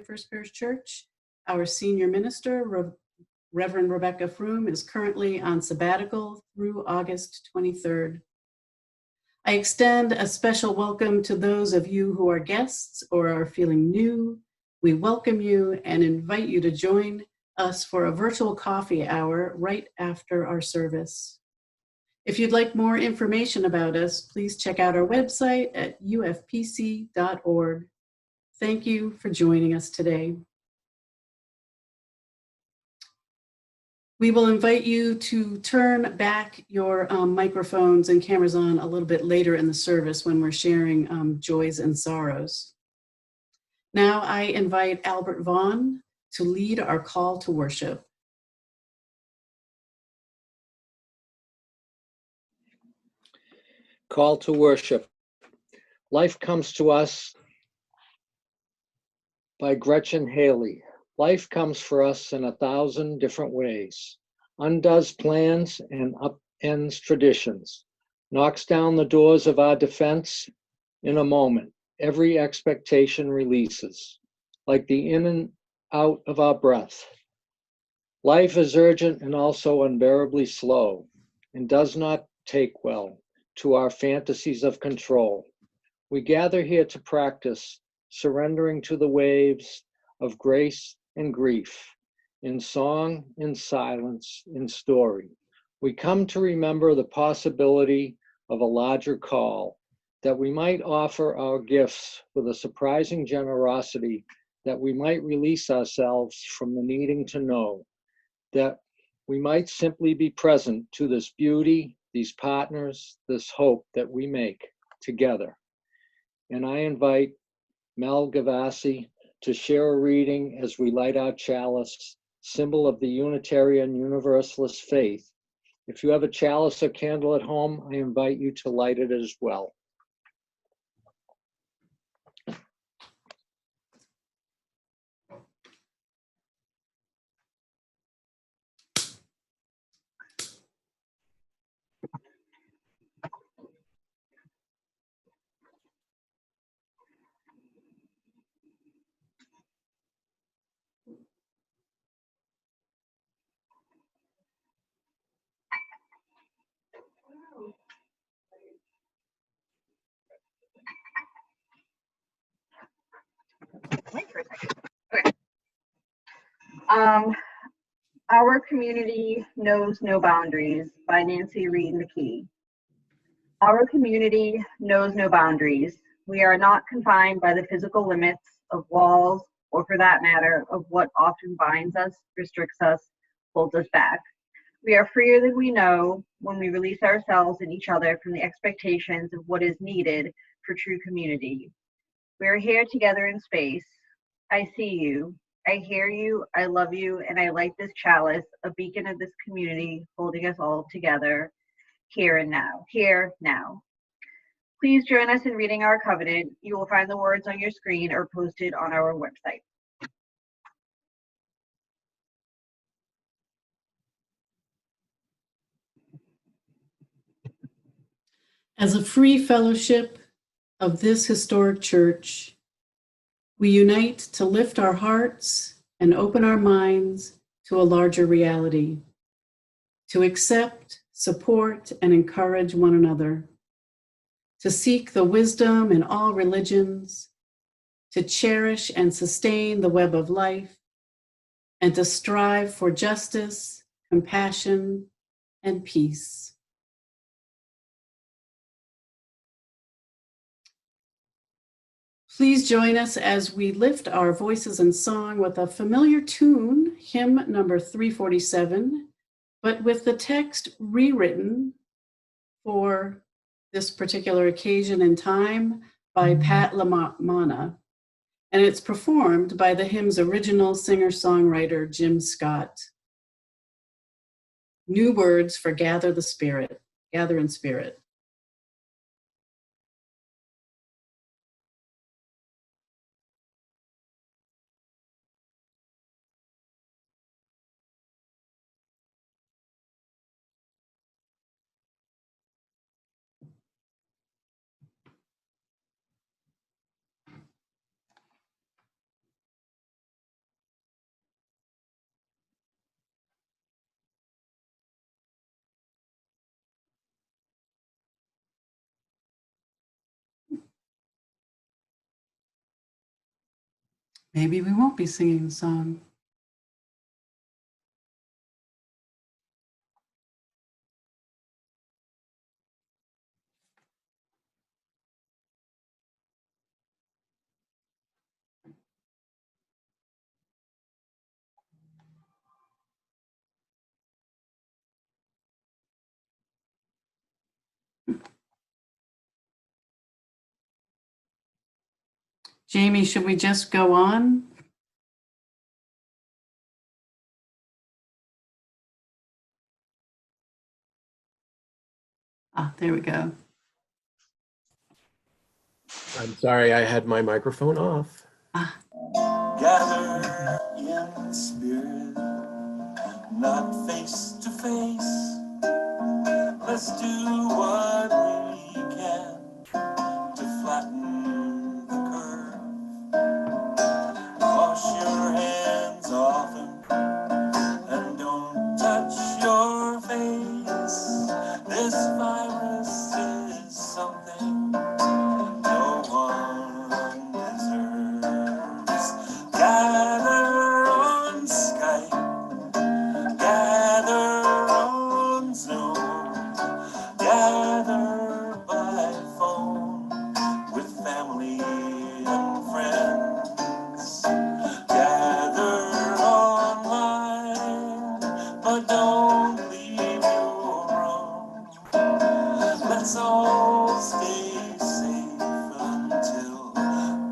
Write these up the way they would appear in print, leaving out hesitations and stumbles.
First Parish Church. Our senior minister, Reverend Rebecca Froome, is currently on sabbatical through August 23rd. I extend a special welcome to those of you who are guests or are feeling new. We welcome you and invite you to join us for a virtual coffee hour right after our service. If you'd like more information about us, please check out our website at ufpc.org. Thank you for joining us today. We will invite you to turn back your microphones and cameras on a little bit later in the service when we're sharing joys and sorrows. Now I invite Albert Vaughn to lead our call to worship. Call to worship. Life Comes to Us by Gretchen Haley. Life comes for us in 1,000 different ways, undoes plans and upends traditions, knocks down the doors of our defense in a moment. Every expectation releases, like the in and out of our breath. Life is urgent and also unbearably slow, and does not take well to our fantasies of control. We gather here to practice surrendering to the waves of grace and grief, in song, in silence, in story. We come to remember the possibility of a larger call, that we might offer our gifts with a surprising generosity, that we might release ourselves from the needing to know, that we might simply be present to this beauty, these partners, this hope that we make together. And I invite Mel Gavassi to share a reading as we light our chalice, symbol of the Unitarian Universalist faith. If you have a chalice or candle at home, I invite you to light it as well. Wait for a second. Okay. Our Community Knows No Boundaries by Nancy Reed McKee. Our community knows no boundaries. We are not confined by the physical limits of walls, or for that matter, of what often binds us, restricts us, holds us back. We are freer than we know when we release ourselves and each other from the expectations of what is needed for true community. We are here together in space. I see you, I hear you, I love you, and I light this chalice, a beacon of this community, holding us all together, here and now, here, now. Please join us in reading our covenant. You will find the words on your screen or posted on our website. As a free fellowship of this historic church, we unite to lift our hearts and open our minds to a larger reality, to accept, support, and encourage one another, to seek the wisdom in all religions, to cherish and sustain the web of life, and to strive for justice, compassion, and peace. Please join us as we lift our voices in song with a familiar tune, hymn number 347, but with the text rewritten for this particular occasion and time by Pat LaManna, and it's performed by the hymn's original singer-songwriter, Jim Scott. New words for Gather in Spirit. Maybe we won't be singing the song. Jamie, should we just go on? Ah, there we go. I'm sorry, I had my microphone off. Ah. Gather in spirit, not face to face. Let's do what we can to flatten the curve. Wash your hands often and don't touch your face. This virus is something no one deserves. Gather on Skype, gather on Zoom, gather by phone with family and friends. Gather online, but don't leave your room. Let's all stay safe until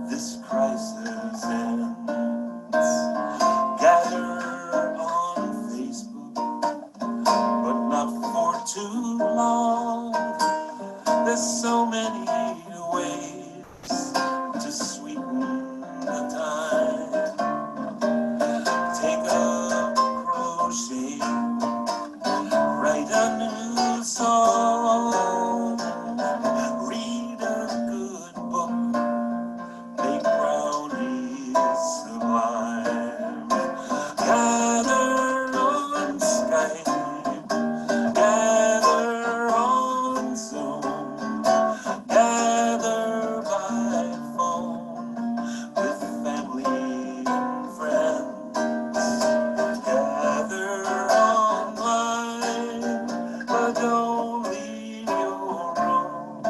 this crisis ends. Gather on Facebook, but not for too long. There's so many ways to sweeten the time. Take a crochet, write a new song, read a good book, make brownies sublime. Gather on Skype, gather on Zoom, gather by phone with family and friends. Gather online, but don't leave your room.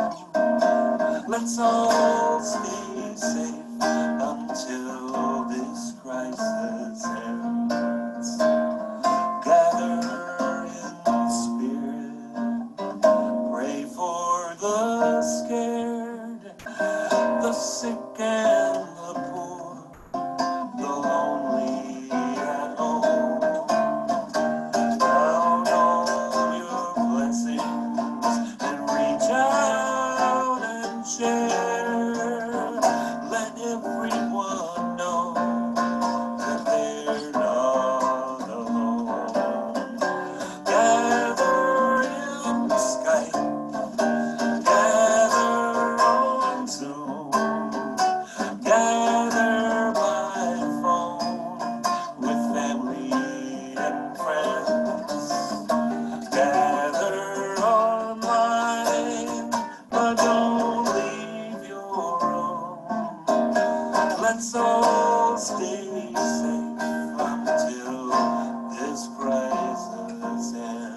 Let's all stay safe until this crisis ends. Gather in spirit, pray for the scared, the sick and the poor, the lonely at home. Count on your blessings and reach out and share. Let everyone know that they're not alone. Gather in Skype, gather on Zoom, gather by phone with family and friends. Gather online, but don't leave your room. Let's all stay safe until this crisis ends.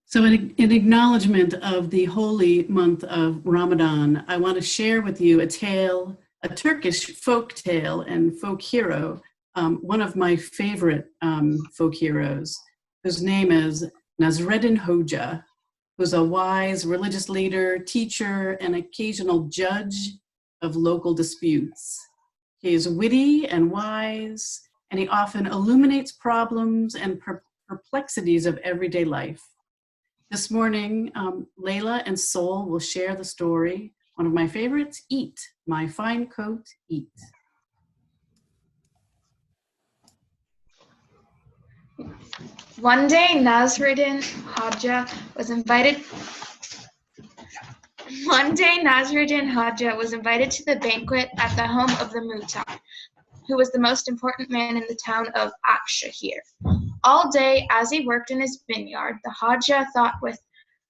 So in acknowledgement of the holy month of Ramadan, I want to share with you a tale, a Turkish folk tale and folk hero, one of my favorite folk heroes, whose name is Nasreddin Hoja, who's a wise religious leader, teacher, and occasional judge of local disputes. He is witty and wise, and he often illuminates problems and perplexities of everyday life. This morning, Layla and Sol will share the story. One of my favorites, Eat, My Fine Coat, Eat. One day, Nasreddin Hoja was invited One day, Nasruddin Haja was invited to the banquet at the home of the Muhtar, who was the most important man in the town of Akshahir. All day, as he worked in his vineyard, the Haja thought with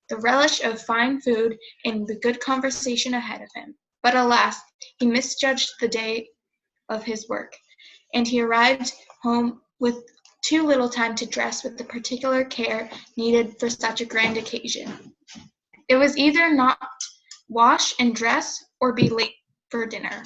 the relish of fine food and the good conversation ahead of him. But alas, he misjudged the day of his work, and he arrived home with too little time to dress with the particular care needed for such a grand occasion. It was either not wash and dress or be late for dinner,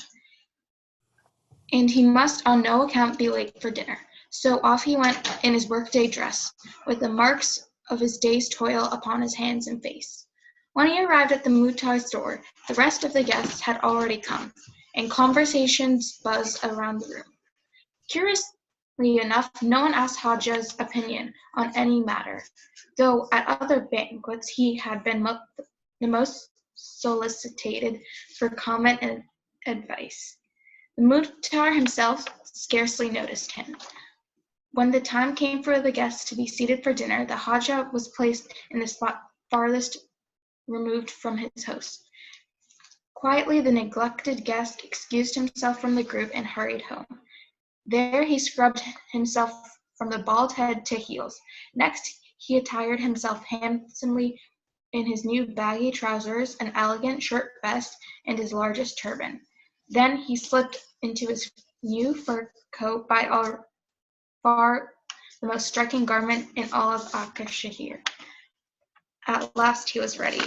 and he must on no account be late for dinner. So off he went in his workday dress, with the marks of his day's toil upon his hands and face. When he arrived at the Muhtar's door, the rest of the guests had already come, and conversations buzzed around the room. Curiously enough, no one asked Haja's opinion on any matter, though at other banquets he had been the most solicited for comment and advice. The Muhtar himself scarcely noticed him. When the time came for the guests to be seated for dinner, the Haja was placed in the spot farthest removed from his host. Quietly, the neglected guest excused himself from the group and hurried home. There he scrubbed himself from the bald head to heels. Next, he attired himself handsomely in his new baggy trousers, an elegant short vest, and his largest turban. Then he slipped into his new fur coat, by far the most striking garment in all of Akshahir. At last he was ready.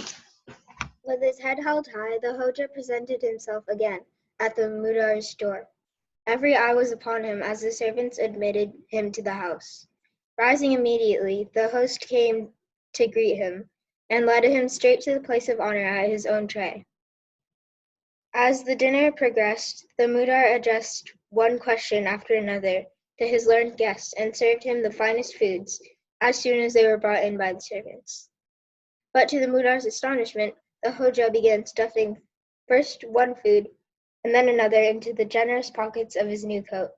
With his head held high, the Hoja presented himself again at the Muhtar's door. Every eye was upon him as the servants admitted him to the house. Rising immediately, the host came to greet him and led him straight to the place of honor at his own tray. As the dinner progressed, the Muhtar addressed one question after another to his learned guest and served him the finest foods as soon as they were brought in by the servants. But to the Muhtar's astonishment, the Hoja began stuffing first one food and then another into the generous pockets of his new coat.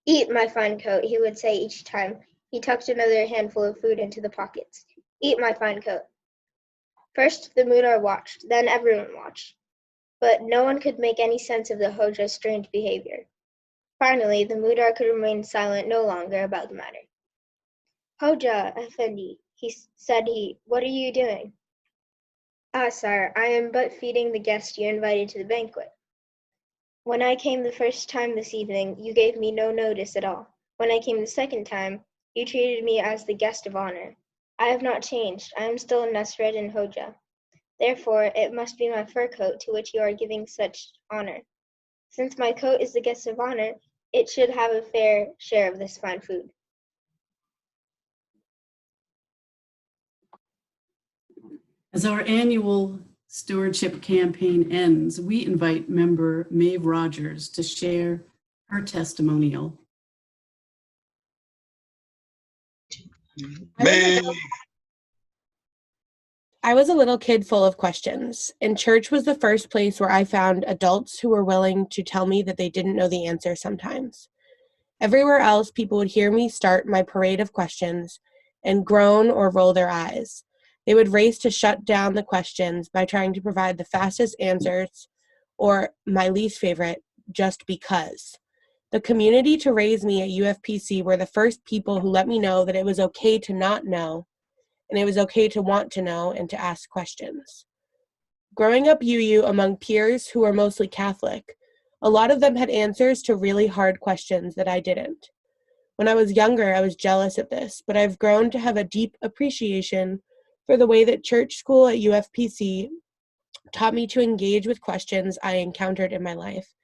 "Eat, my fine coat," he would say each time he tucked another handful of food into the pockets. "Eat, my fine coat." First the Muhtar watched, then everyone watched, but no one could make any sense of the Hoja's strange behavior. Finally, the Muhtar could remain silent no longer about the matter. "Hoja, Effendi," said, "what are you doing?" "Ah, sire, I am but feeding the guest you invited to the banquet. When I came the first time this evening, you gave me no notice at all. When I came the second time, you treated me as the guest of honor. I have not changed. I am still Nasruddin Hoja. Therefore, it must be my fur coat to which you are giving such honor. Since my coat is the guest of honor, it should have a fair share of this fine food." As our annual stewardship campaign ends, we invite member Maeve Rogers to share her testimonial. I was a little kid full of questions, and church was the first place where I found adults who were willing to tell me that they didn't know the answer sometimes. Everywhere else, people would hear me start my parade of questions and groan or roll their eyes. They would race to shut down the questions by trying to provide the fastest answers, or, my least favorite, just because. The community to raise me at UFPC were the first people who let me know that it was okay to not know, and it was okay to want to know and to ask questions. Growing up UU among peers who were mostly Catholic, a lot of them had answers to really hard questions that I didn't. When I was younger, I was jealous of this, but I've grown to have a deep appreciation for the way that church school at UFPC taught me to engage with questions I encountered in my life,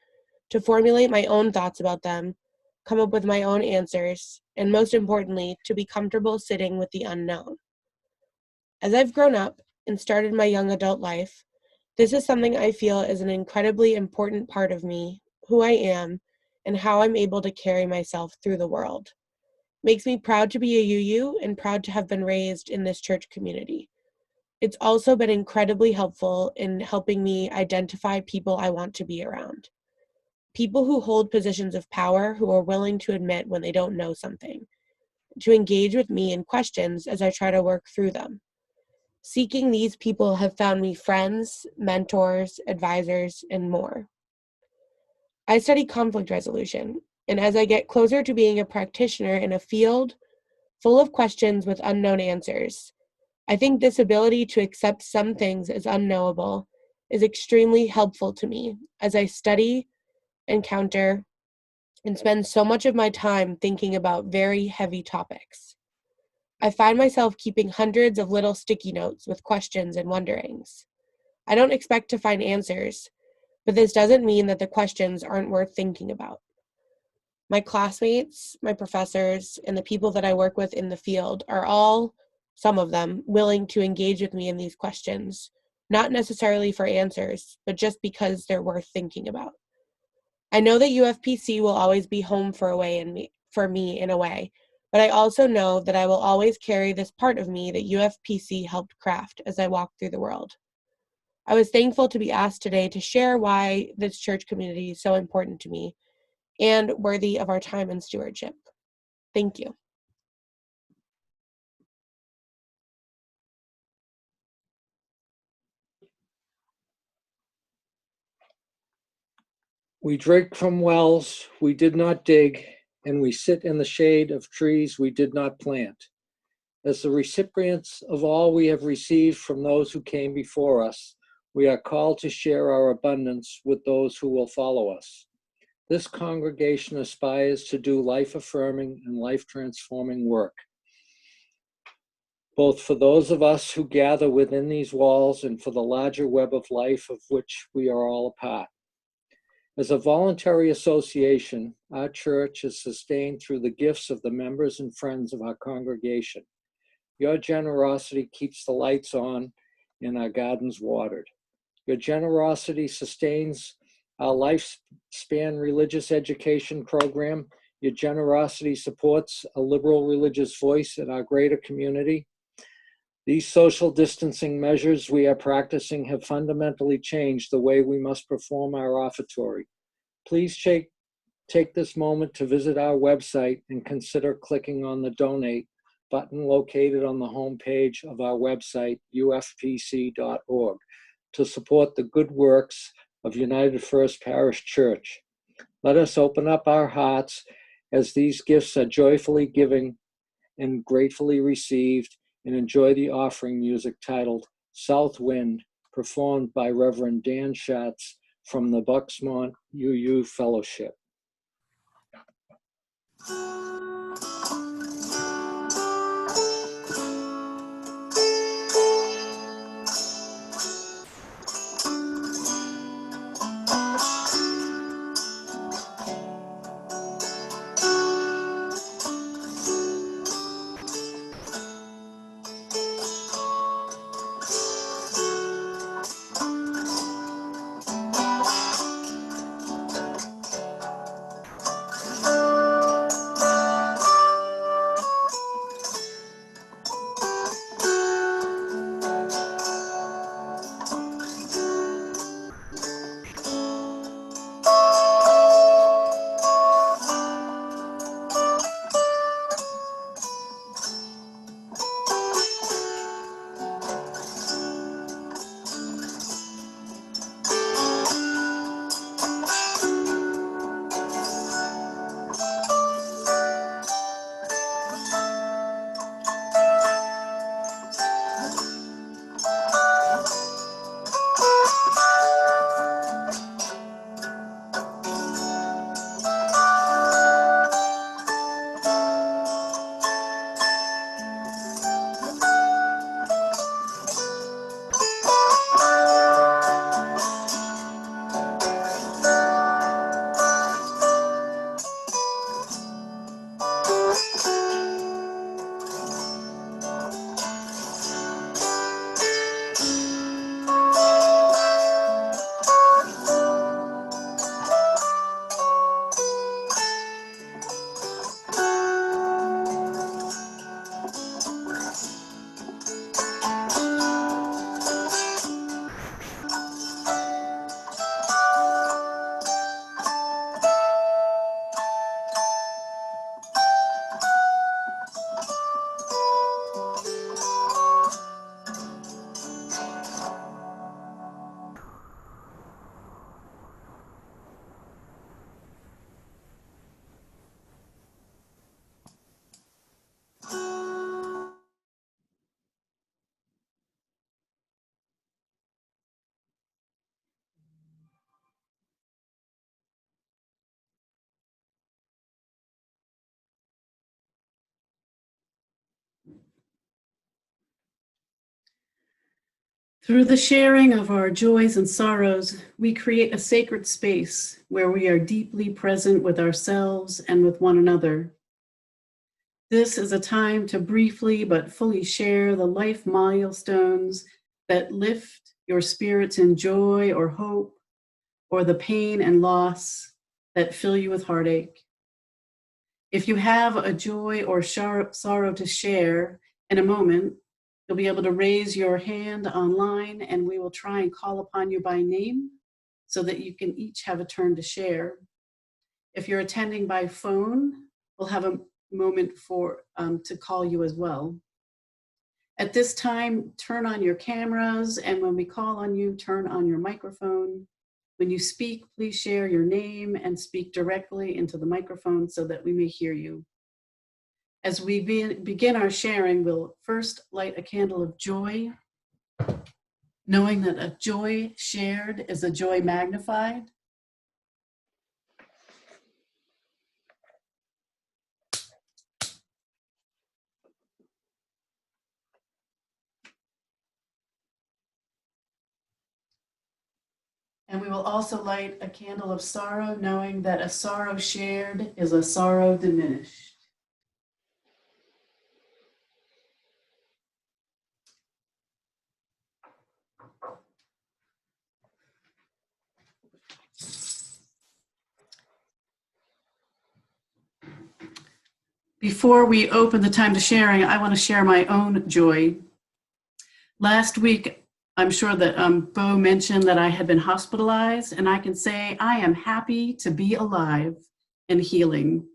to formulate my own thoughts about them, come up with my own answers, and most importantly, to be comfortable sitting with the unknown. As I've grown up and started my young adult life, this is something I feel is an incredibly important part of me, who I am, and how I'm able to carry myself through the world. Makes me proud to be a UU and proud to have been raised in this church community. It's also been incredibly helpful in helping me identify people I want to be around. People who hold positions of power, who are willing to admit when they don't know something, to engage with me in questions as I try to work through them. Seeking these people have found me friends, mentors, advisors, and more. I study conflict resolution, and as I get closer to being a practitioner in a field full of questions with unknown answers, I think this ability to accept some things as unknowable is extremely helpful to me as I study, encounter, and spend so much of my time thinking about very heavy topics. I find myself keeping hundreds of little sticky notes with questions and wonderings. I don't expect to find answers, but this doesn't mean that the questions aren't worth thinking about. My classmates, my professors, and the people that I work with in the field are all, some of them, willing to engage with me in these questions, not necessarily for answers, but just because they're worth thinking about. I know that UFPC will always be home for me in a way, but I also know that I will always carry this part of me that UFPC helped craft as I walk through the world. I was thankful to be asked today to share why this church community is so important to me and worthy of our time and stewardship. Thank you. We drink from wells we did not dig, and we sit in the shade of trees we did not plant. As the recipients of all we have received from those who came before us, we are called to share our abundance with those who will follow us. This congregation aspires to do life-affirming and life-transforming work, both for those of us who gather within these walls and for the larger web of life of which we are all a part. As a voluntary association, our church is sustained through the gifts of the members and friends of our congregation. Your generosity keeps the lights on and our gardens watered. Your generosity sustains our lifespan religious education program. Your generosity supports a liberal religious voice in our greater community. These social distancing measures we are practicing have fundamentally changed the way we must perform our offertory. Please take this moment to visit our website and consider clicking on the donate button located on the homepage of our website, UFPC.org, to support the good works of United First Parish Church. Let us open up our hearts as these gifts are joyfully given and gratefully received, and enjoy the offering music titled South Wind, performed by Reverend Dan Schatz from the Bucksmont UU Fellowship. Through the sharing of our joys and sorrows, we create a sacred space where we are deeply present with ourselves and with one another. This is a time to briefly but fully share the life milestones that lift your spirits in joy or hope, or the pain and loss that fill you with heartache. If you have a joy or sorrow to share in a moment, you'll be able to raise your hand online and we will try and call upon you by name so that you can each have a turn to share. If you're attending by phone, we'll have a moment to call you as well. At this time, turn on your cameras, and when we call on you, turn on your microphone. When you speak, please share your name and speak directly into the microphone so that we may hear you. As we begin our sharing, we'll first light a candle of joy, knowing that a joy shared is a joy magnified. And we will also light a candle of sorrow, knowing that a sorrow shared is a sorrow diminished. Before we open the time to sharing, I want to share my own joy. Last week, I'm sure that Bo mentioned that I had been hospitalized, and I can say I am happy to be alive and healing.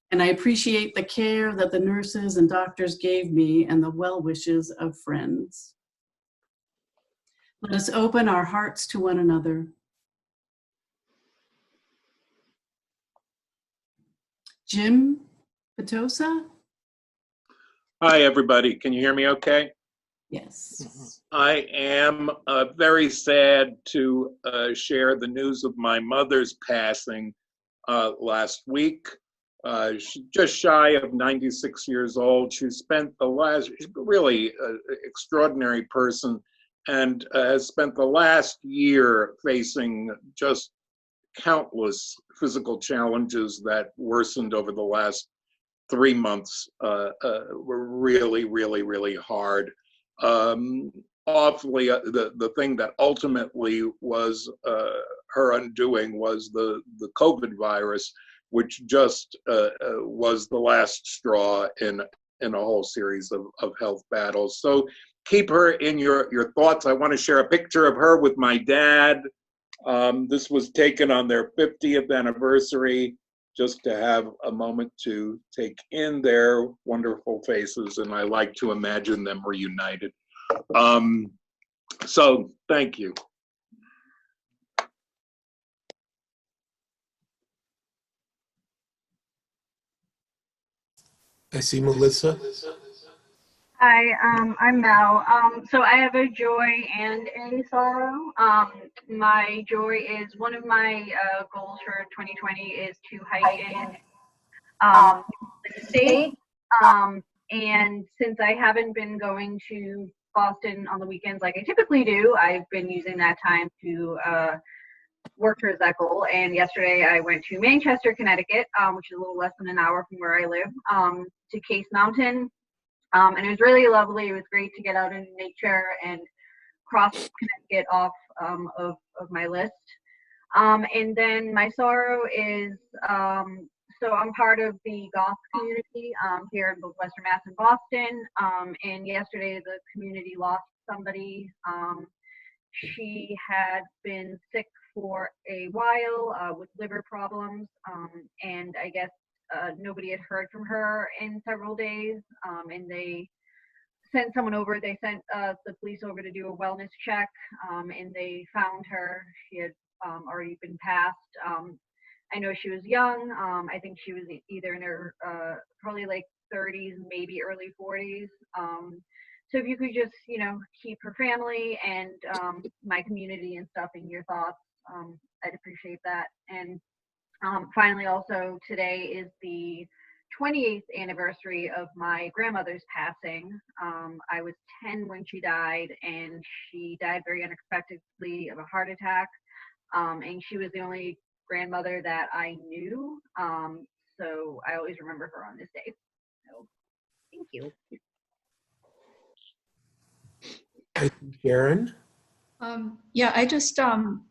And I appreciate the care that the nurses and doctors gave me and the well wishes of friends. Let us open our hearts to one another. Jim Petosa? Hi, everybody. Can you hear me okay? Yes. I am very sad to share the news of my mother's passing last week. She's just shy of 96 years old. She spent the last, she's really extraordinary person, and has spent the last year facing just countless physical challenges that worsened over the last 3 months. Were really, really, really hard. Awfully, the thing that ultimately was her undoing was the COVID virus, which just was the last straw in a whole series of health battles. So keep her in your thoughts. I want to share a picture of her with my dad. This was taken on their 50th anniversary, just to have a moment to take in their wonderful faces, and I like to imagine them reunited. So thank you. I see Melissa. Hi, I'm Mel. So I have a joy and a sorrow. My joy is one of my goals for 2020 is to hike in the state. And since I haven't been going to Boston on the weekends like I typically do, I've been using that time to work towards that goal. And yesterday I went to Manchester, Connecticut, which is a little less than an hour from where I live, to Case Mountain. And it was really lovely. It was great to get out in nature and cross Connecticut off of my list. And then my sorrow is, so I'm part of the goth community here in both Western Mass and Boston. And yesterday the community lost somebody. She had been sick for a while with liver problems, and I guess nobody had heard from her in several days, and they sent someone over. They sent the police over to do a wellness check, and they found her. She had already been passed. I know she was young. I think she was either in her probably like 30s, maybe early 40s. So if you could just, keep her family and my community and stuff in your thoughts, I'd appreciate that. And finally, also today is the 28th anniversary of my grandmother's passing. I was 10 when she died, and she died very unexpectedly of a heart attack. And she was the only grandmother that I knew. So I always remember her on this day. So thank you. Sharon? Yeah, I just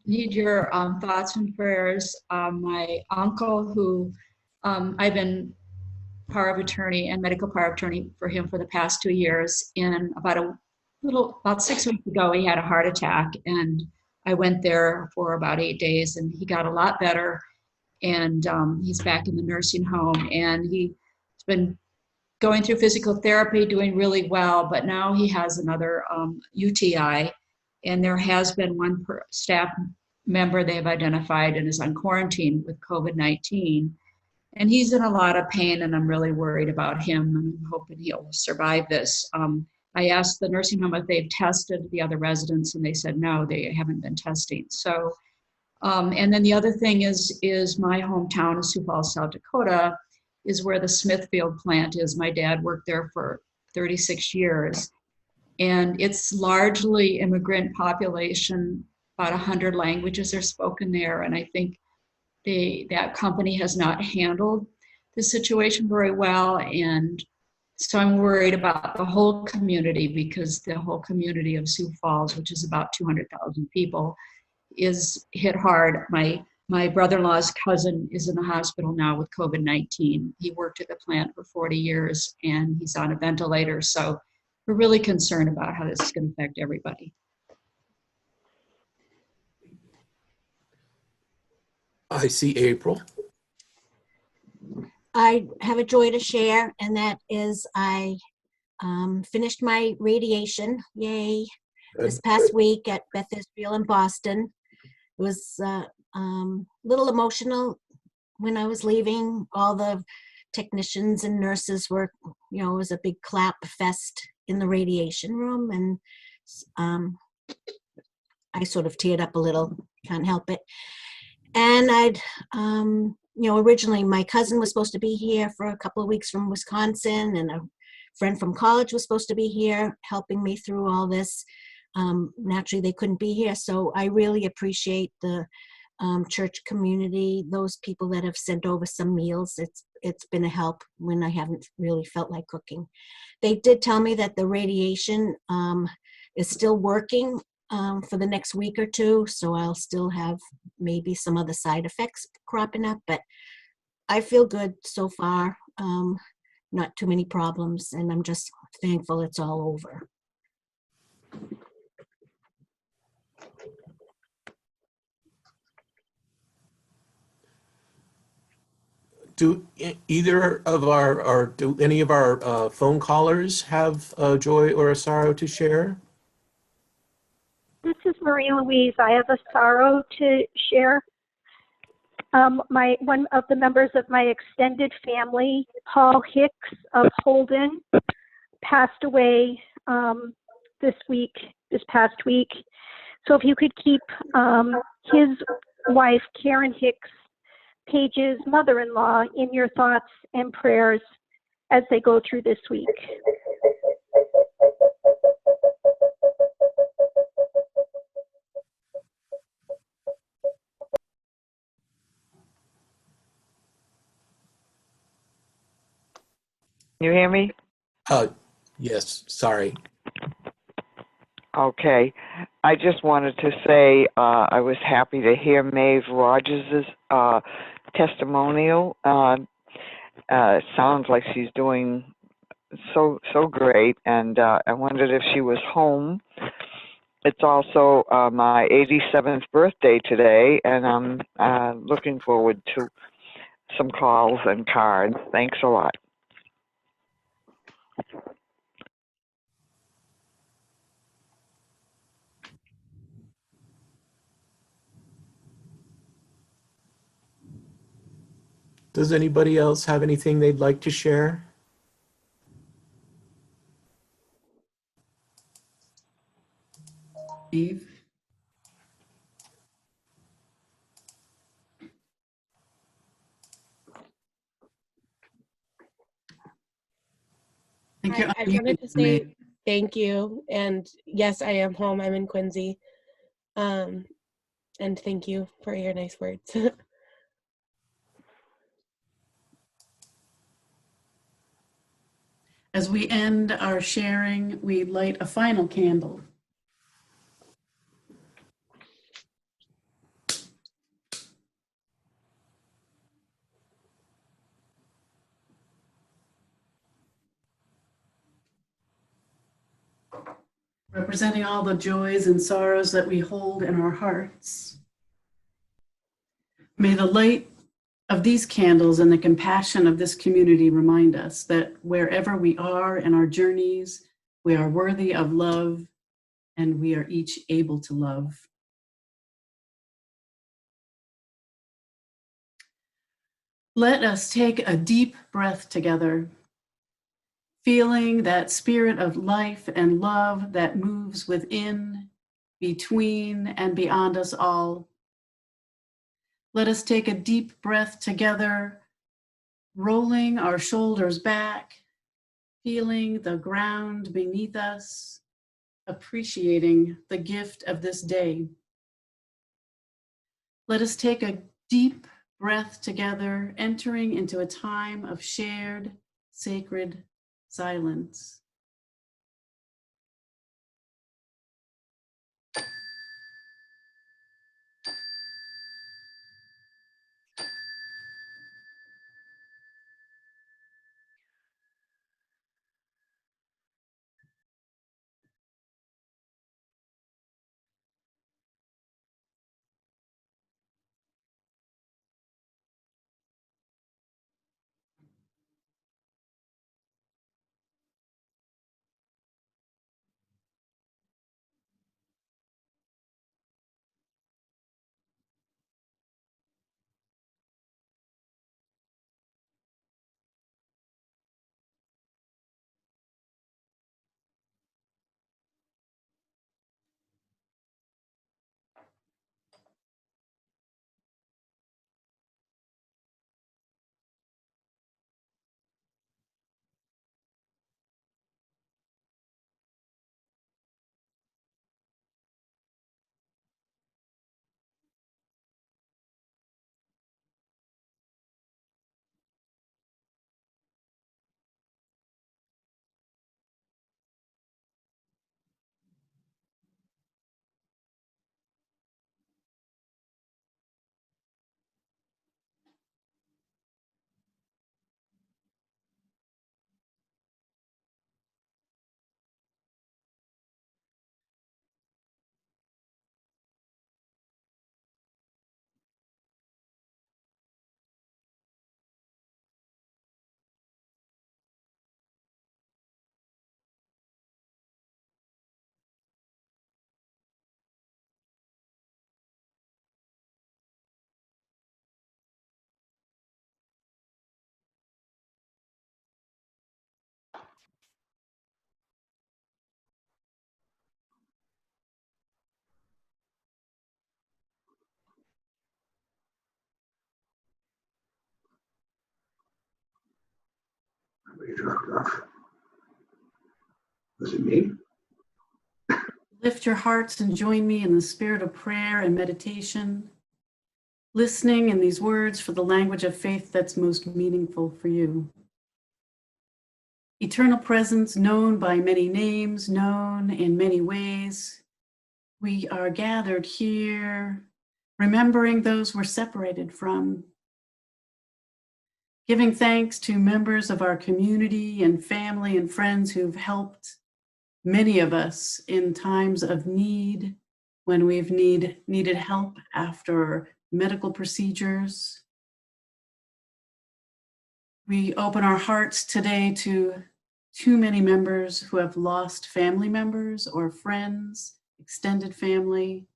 need your thoughts and prayers. My uncle, who I've been power of attorney and medical power of attorney for him for the past 2 years, and about 6 weeks ago, he had a heart attack, and I went there for about 8 days, and he got a lot better, and he's back in the nursing home, and he's been going through physical therapy, doing really well, but now he has another UTI, and there has been one staff member they've identified and is on quarantine with COVID-19. And he's in a lot of pain, and I'm really worried about him, and I'm hoping he'll survive this. I asked the nursing home if they've tested the other residents, and they said no, they haven't been testing. So, and then the other thing is my hometown of Sioux Falls, South Dakota, is where the Smithfield plant is. My dad worked there for 36 years. And it's largely immigrant population, about 100 languages are spoken there. And I think that company has not handled the situation very well. And so I'm worried about the whole community, because the whole community of Sioux Falls, which is about 200,000 people, is hit hard. My brother-in-law's cousin is in the hospital now with COVID-19. He worked at the plant for 40 years, and he's on a ventilator. So we're really concerned about how this is going to affect everybody. I see April. I have a joy to share, and that is I finished my radiation, yay, this past week at Beth Israel in Boston. It was a little emotional when I was leaving. All the technicians and nurses were, it was a big clap fest in the radiation room, and I sort of teared up a little, can't help it. And originally my cousin was supposed to be here for a couple of weeks from Wisconsin, and a friend from college was supposed to be here helping me through all this. Naturally, they couldn't be here, so I really appreciate the church community, those people that have sent over some meals. It's been a help when I haven't really felt like cooking. They did tell me that the radiation is still working for the next week or two, so I'll still have maybe some other side effects cropping up, but I feel good so far. Not too many problems, and I'm just thankful it's all over. Do either of do any of our phone callers have a joy or a sorrow to share? This is Marie Louise. I have a sorrow to share. One of the members of my extended family, Paul Hicks of Holden, passed away this past week. So if you could keep his wife, Karen Hicks, Paige's mother-in-law, in your thoughts and prayers as they go through this week. You hear me? Yes, sorry. Okay. I just wanted to say I was happy to hear Maeve Rogers' testimonial. Sounds like she's doing so great, and I wondered if she was home. It's also my 87th birthday today, and I'm looking forward to some calls and cards. Thanks a lot. Does anybody else have anything they'd like to share? Eve? Thank you. I wanted to say thank you. And yes, I am home. I'm in Quincy. And thank you for your nice words. As we end our sharing, we light a final candle. Representing all the joys and sorrows that we hold in our hearts. May the light of these candles and the compassion of this community remind us that wherever we are in our journeys, we are worthy of love and we are each able to love. Let us take a deep breath together, feeling that spirit of life and love that moves within, between, and beyond us all. Let us take a deep breath together, rolling our shoulders back, feeling the ground beneath us, appreciating the gift of this day. Let us take a deep breath together, entering into a time of shared, sacred silence. Was it me? Lift your hearts and join me in the spirit of prayer and meditation, listening in these words for the language of faith that's most meaningful for you. Eternal presence, known by many names, known in many ways, we are gathered here, remembering those we're separated from, giving thanks to members of our community and family and friends who've helped many of us in times of need, when we've needed help after medical procedures. We open our hearts today to too many members who have lost family members or friends, extended family.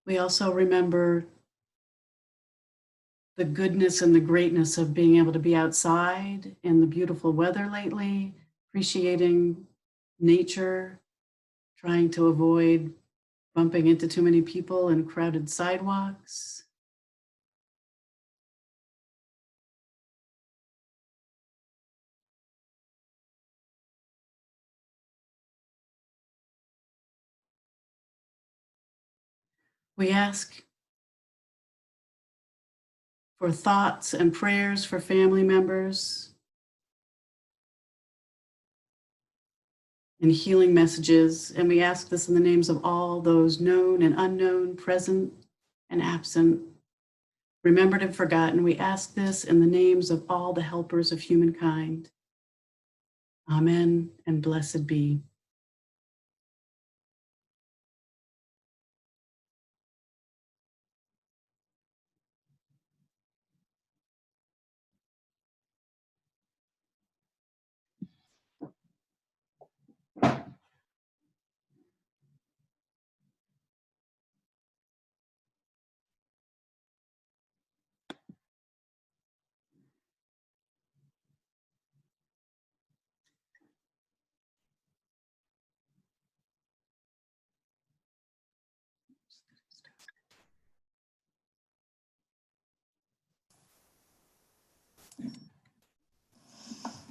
We also remember the goodness and the greatness of being able to be outside in the beautiful weather lately, appreciating nature, trying to avoid bumping into too many people in crowded sidewalks. We ask for thoughts and prayers for family members and healing messages. And we ask this in the names of all those known and unknown, present and absent, remembered and forgotten. We ask this in the names of all the helpers of humankind. Amen and blessed be.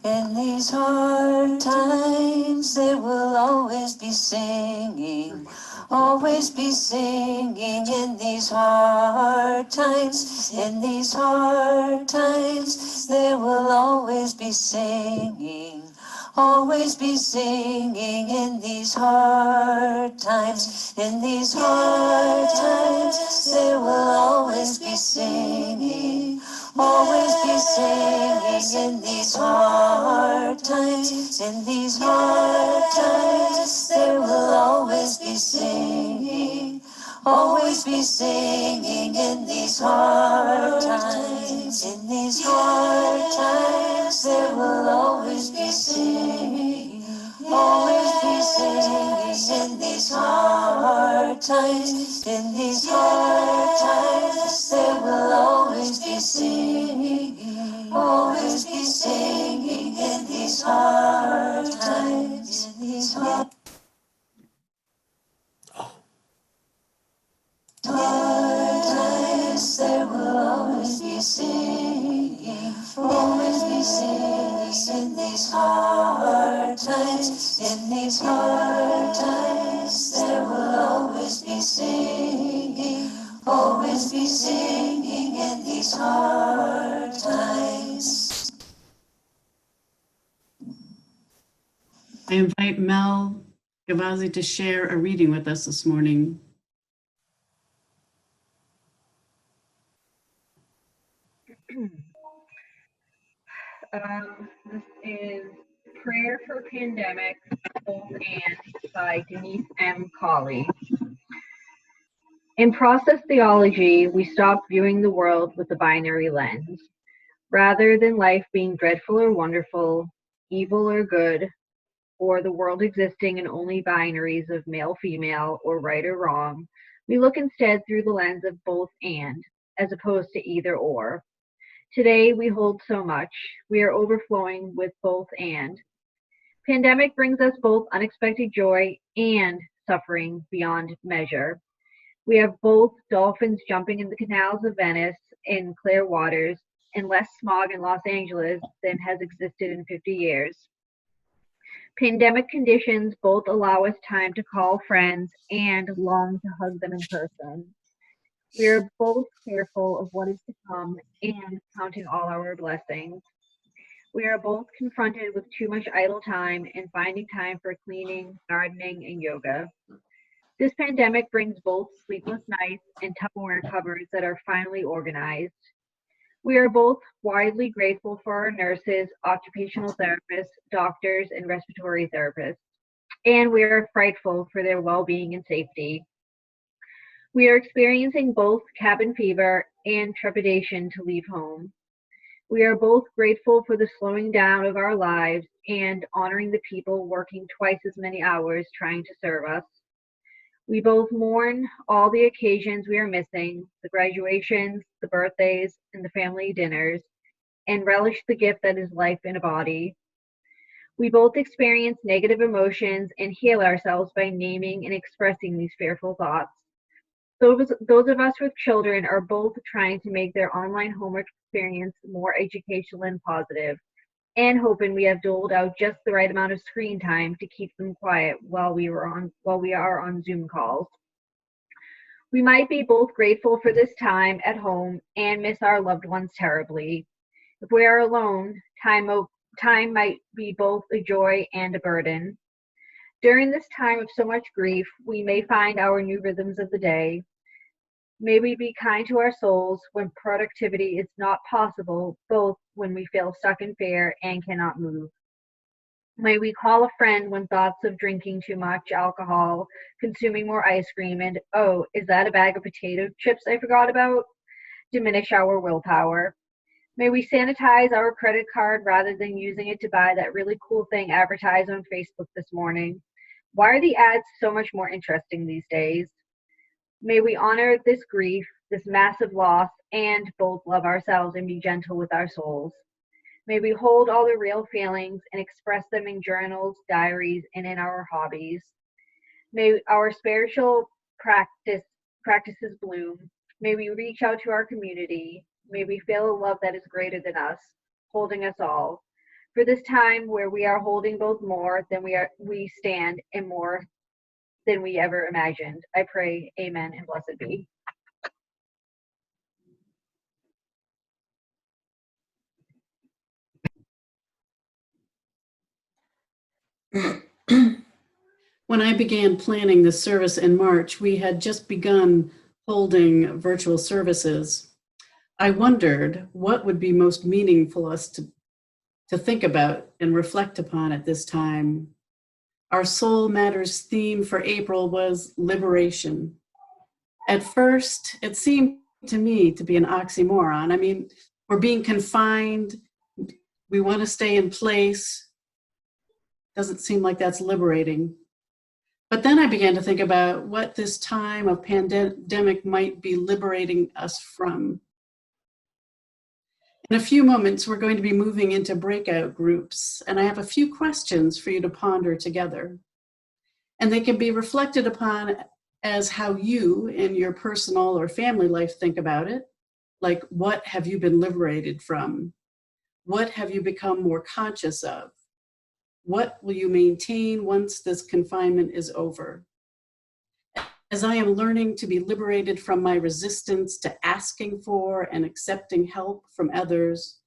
In these hard times, there will always be singing, always be singing. In these hard times, in these hard times, there will always be singing, always be singing. In these hard times, in these hard times, there will always be singing, always be singing. In these hard times, in these hard times, there will always be singing, always be singing. In these hard times, in these hard times, there will always be singing, always be singing. In these hard times, in these hard times, there will always be singing, always be singing. In these hard times, in these hard times, there will always be singing, always be singing. In these hard times, in these hard times, there will always be singing, always be singing. In these hard times. I invite Mel Gavazzi to share a reading with us this morning. This is Prayer for Pandemic, Both and by Denise M. Colley. In process theology, we stopped viewing the world with a binary lens. Rather than life being dreadful or wonderful, evil or good, or the world existing in only binaries of male, female, or right or wrong, we look instead through the lens of both and, as opposed to either or. Today, we hold so much. We are overflowing with both and. Pandemic brings us both unexpected joy and suffering beyond measure. We have both dolphins jumping in the canals of Venice in clear waters and less smog in Los Angeles than has existed in 50 years. Pandemic conditions both allow us time to call friends and long to hug them in person. We are both fearful of what is to come and counting all our blessings. We are both confronted with too much idle time and finding time for cleaning, gardening, and yoga. This pandemic brings both sleepless nights and Tupperware cupboards that are finally organized. We are both widely grateful for our nurses, occupational therapists, doctors, and respiratory therapists, and we are frightful for their well-being and safety. We are experiencing both cabin fever and trepidation to leave home. We are both grateful for the slowing down of our lives and honoring the people working twice as many hours trying to serve us. We both mourn all the occasions we are missing, the graduations, the birthdays, and the family dinners, and relish the gift that is life in a body. We both experience negative emotions and heal ourselves by naming and expressing these fearful thoughts. Those of us with children are both trying to make their online homework experience more educational and positive, and hoping we have doled out just the right amount of screen time to keep them quiet while we are on Zoom calls. We might be both grateful for this time at home and miss our loved ones terribly. If we are alone, time might be both a joy and a burden. During this time of so much grief, we may find our new rhythms of the day. May we be kind to our souls when productivity is not possible, both when we feel stuck in fear and cannot move. May we call a friend when thoughts of drinking too much alcohol, consuming more ice cream, and, oh, is that a bag of potato chips I forgot about? Diminish our willpower. May we sanitize our credit card rather than using it to buy that really cool thing advertised on Facebook this morning. Why are the ads so much more interesting these days? May we honor this grief, this massive loss, and both love ourselves and be gentle with our souls. May we hold all the real feelings and express them in journals, diaries, and in our hobbies. May our spiritual practices bloom. May we reach out to our community. May we feel a love that is greater than us, holding us all. For this time where we are holding both more than we stand and more than we ever imagined. I pray, amen, and blessed be. When I began planning this service in March, we had just begun holding virtual services. I wondered what would be most meaningful us to think about and reflect upon at this time. Our Soul Matters theme for April was liberation. At first, it seemed to me to be an oxymoron. I mean, we're being confined. We want to stay in place. Doesn't seem like that's liberating. But then I began to think about what this time of pandemic might be liberating us from. In a few moments, we're going to be moving into breakout groups, and I have a few questions for you to ponder together. And they can be reflected upon as how you in your personal or family life think about it. Like, what have you been liberated from? What have you become more conscious of? What will you maintain once this confinement is over? As I am learning to be liberated from my resistance to asking for and accepting help from others,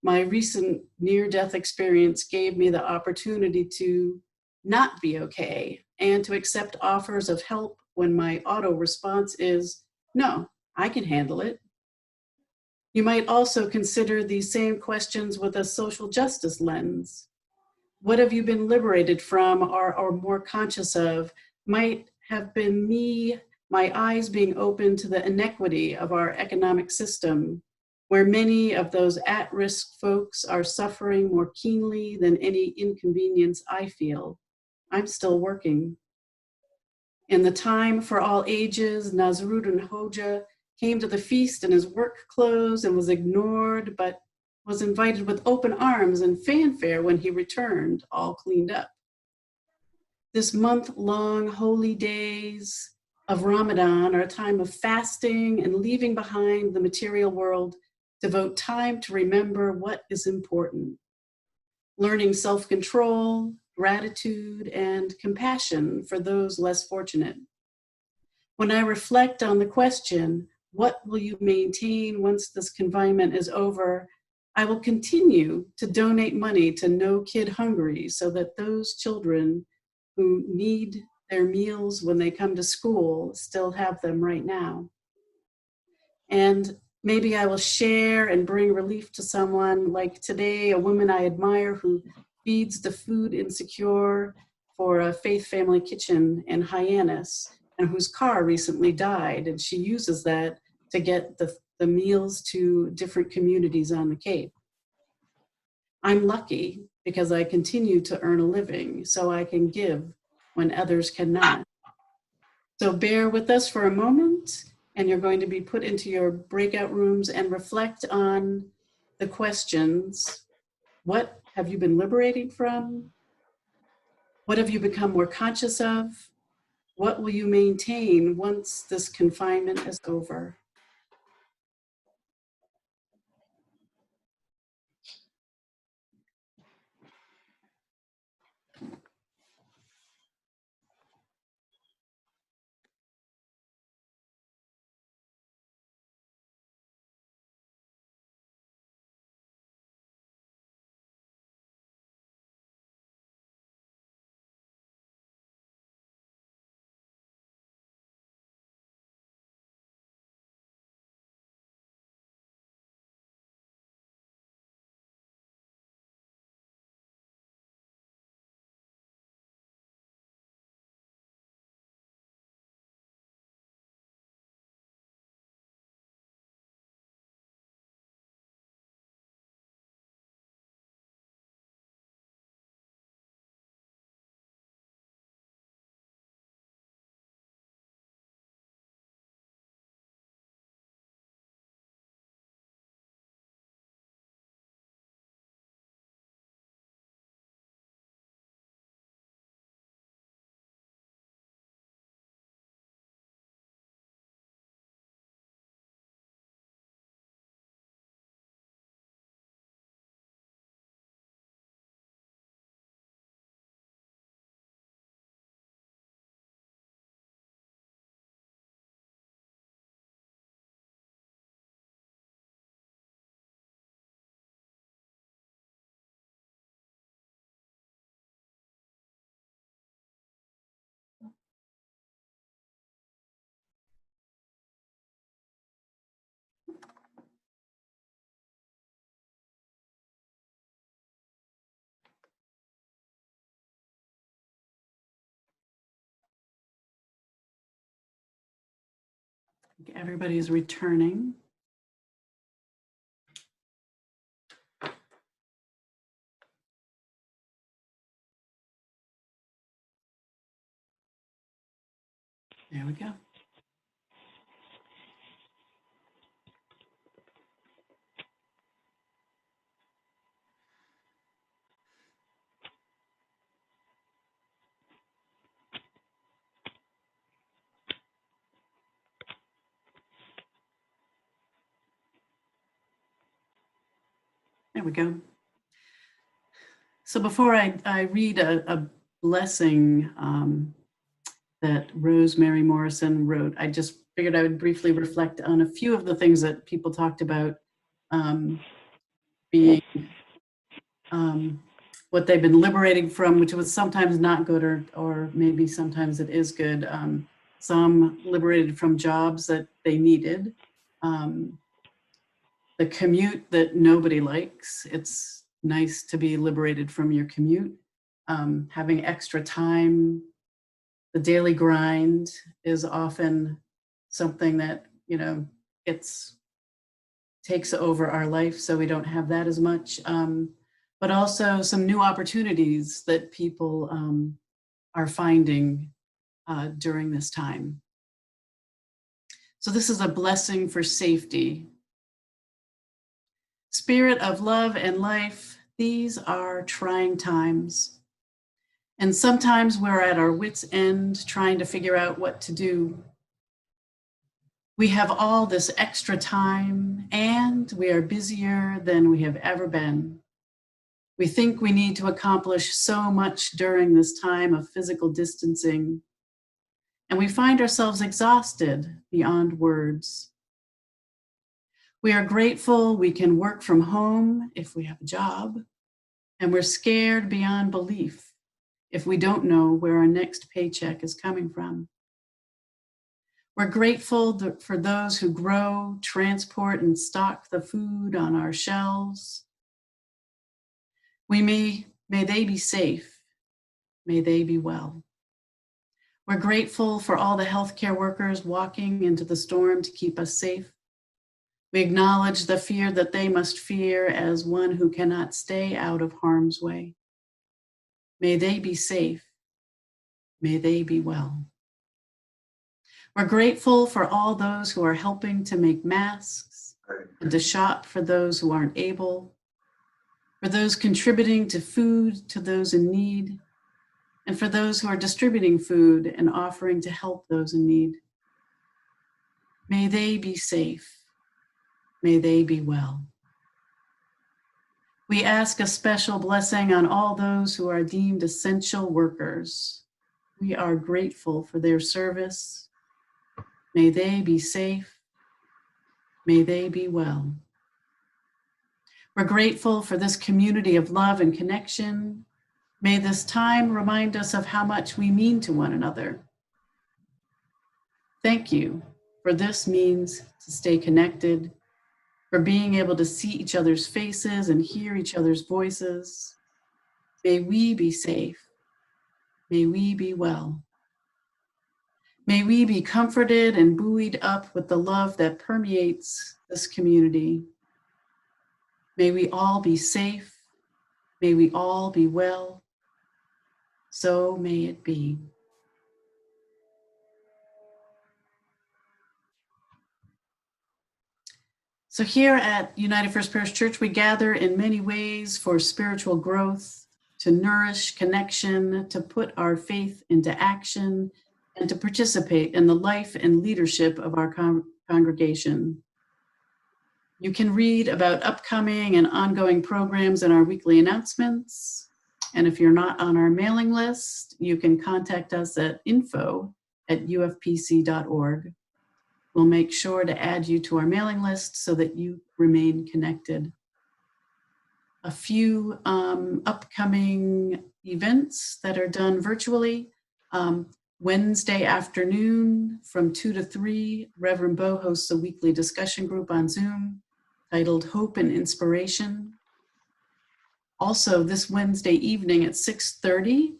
my recent near-death experience gave me the opportunity to not be okay and to accept offers of help when my auto response is, no, I can handle it. You might also consider these same questions with a social justice lens. What have you been liberated from or more conscious of might have been me, my eyes being open to the inequity of our economic system, where many of those at-risk folks are suffering more keenly than any inconvenience I feel. I'm still working. In the time for all ages, Nazaruddin Hoja came to the feast in his work clothes and was ignored, but was invited with open arms and fanfare when he returned, all cleaned up. This month-long holy days of Ramadan are a time of fasting and leaving behind the material world, devote time to remember what is important. Learning self-control, gratitude, and compassion for those less fortunate. When I reflect on the question, what will you maintain once this confinement is over? I will continue to donate money to No Kid Hungry so that those children who need their meals when they come to school still have them right now. And maybe I will share and bring relief to someone, like today, a woman I admire who feeds the food insecure for a Faith Family Kitchen in Hyannis, and whose car recently died, and she uses that to get the meals to different communities on the Cape. I'm lucky because I continue to earn a living so I can give when others cannot. So bear with us for a moment, and you're going to be put into your breakout rooms and reflect on the questions. What have you been liberating from? What have you become more conscious of? What will you maintain once this confinement is over? Everybody's returning. There we go. There we go. So before I read a blessing that Rosemary Morrison wrote, I just figured I would briefly reflect on a few of the things that people talked about being what they've been liberating from, which was sometimes not good, or maybe sometimes it is good. Some liberated from jobs that they needed. The commute that nobody likes. It's nice to be liberated from your commute. Having extra time. The daily grind is often something that, you know, takes over our life, so we don't have that as much. But also some new opportunities that people are finding during this time. So this is a blessing for safety. Spirit of love and life, these are trying times. And sometimes we're at our wits' end trying to figure out what to do. We have all this extra time and we are busier than we have ever been. We think we need to accomplish so much during this time of physical distancing, and we find ourselves exhausted beyond words. We are grateful we can work from home if we have a job, and we're scared beyond belief if we don't know where our next paycheck is coming from. We're grateful for those who grow, transport, and stock the food on our shelves. May they be safe. May they be well. We're grateful for all the healthcare workers walking into the storm to keep us safe. We acknowledge the fear that they must fear as one who cannot stay out of harm's way. May they be safe. May they be well. We're grateful for all those who are helping to make masks and to shop for those who aren't able. for those contributing to food to those in need, and for those who are distributing food and offering to help those in need. May they be safe. May they be well. We ask a special blessing on all those who are deemed essential workers. We are grateful for their service. May they be safe. May they be well. We're grateful for this community of love and connection. May this time remind us of how much we mean to one another. Thank you for this means to stay connected, for being able to see each other's faces and hear each other's voices. May we be safe. May we be well. May we be comforted and buoyed up with the love that permeates this community. May we all be safe. May we all be well. So may it be. So here at United First Parish Church, we gather in many ways for spiritual growth, to nourish connection, to put our faith into action, and to participate in the life and leadership of our congregation. You can read about upcoming and ongoing programs in our weekly announcements. And if you're not on our mailing list, you can contact us at info@ufpc.org. We'll make sure to add you to our mailing list so that you remain connected. A few upcoming events that are done virtually. Wednesday afternoon from 2 to 3, Reverend Bo hosts a weekly discussion group on Zoom titled Hope and Inspiration. Also this Wednesday evening at 6:30,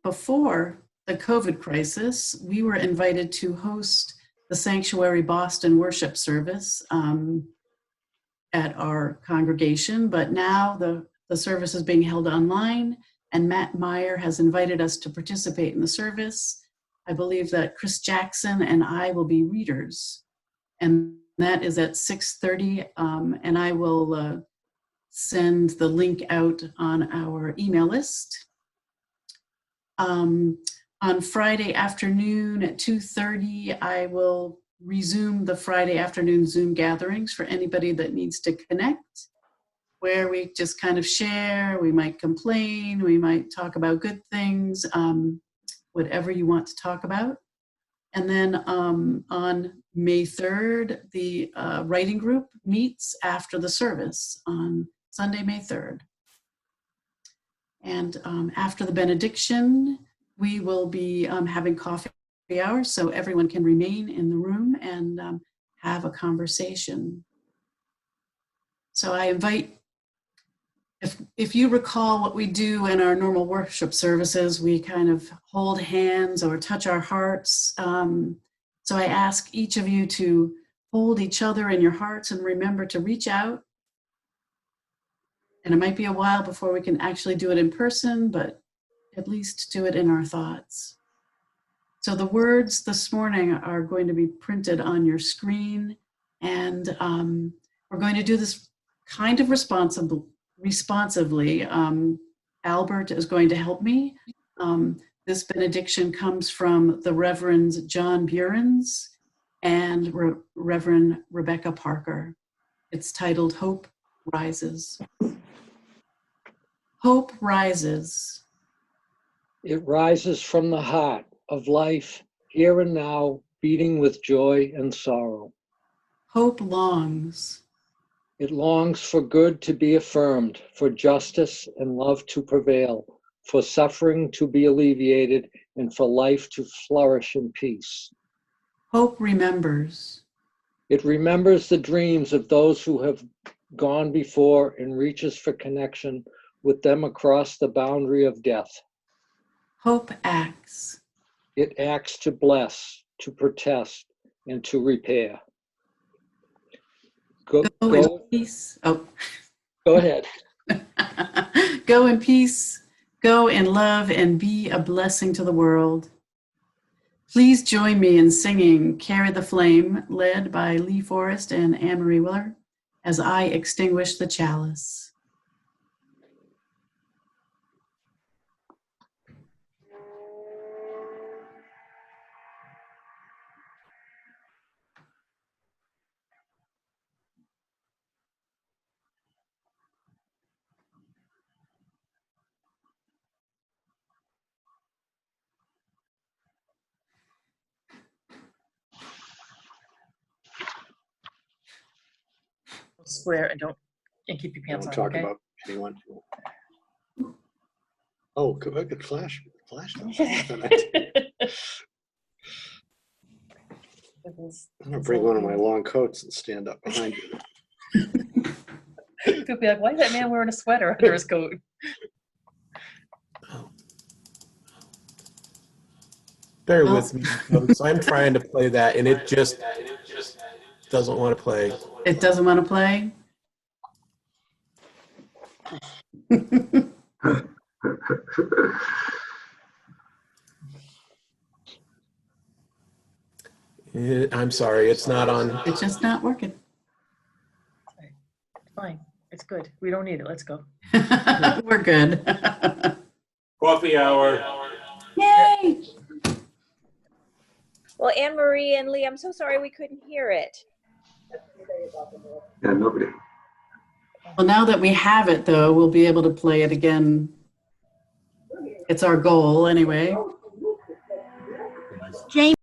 before the COVID crisis, we were invited to host the Sanctuary Boston worship service at our congregation, but now the service is being held online, and Matt Meyer has invited us to participate in the service. I believe that Chris Jackson and I will be readers, and that is at 6:30, and I will send the link out on our email list. On Friday afternoon at 2:30, I will resume the Friday afternoon Zoom gatherings for anybody that needs to connect, where we just kind of share, we might complain, we might talk about good things, whatever you want to talk about. And then on May 3rd, the writing group meets after the service on Sunday, May 3rd. And after the benediction, we will be having coffee hour so everyone can remain in the room and have a conversation. So I invite, if you recall what we do in our normal worship services, we kind of hold hands or touch our hearts. So I ask each of you to hold each other in your hearts and remember to reach out. And it might be a while before we can actually do it in person, but at least do it in our thoughts. So the words this morning are going to be printed on your screen, and we're going to do this kind of responsively. Albert is going to help me. This benediction comes from the Reverends John Burens and Reverend Rebecca Parker. It's titled Hope Rises. Hope rises. It rises from the heart of life, here and now, beating with joy and sorrow. Hope longs. It longs for good to be affirmed, for justice and love to prevail, for suffering to be alleviated, and for life to flourish in peace. Hope remembers. It remembers the dreams of those who have gone before and reaches for connection with them across the boundary of death. Hope acts. It acts to bless, to protest, and to repair. Go in peace. Oh. Go ahead. Go in peace, go in love, and be a blessing to the world. Please join me in singing Carry the Flame, led by Lee Forrest and Anne-Marie Willer, as I extinguish the chalice. Swear and keep your pants Don't on, talk okay? about anyone. Oh, I could flash them. I'm gonna bring one of my long coats and stand up behind you. People be like, why is that man wearing a sweater under his coat? Bear with me, folks. I'm trying to play that, and it just doesn't want to play. It doesn't want to play? I'm sorry, it's not on. It's just not working. Fine, it's good. We don't need it. Let's go. We're good. Coffee hour. Yay! Well, Anne Marie and Lee, I'm so sorry we couldn't hear it. Yeah, nobody. Well, now that we have it, though, we'll be able to play it again. It's our goal, anyway. James.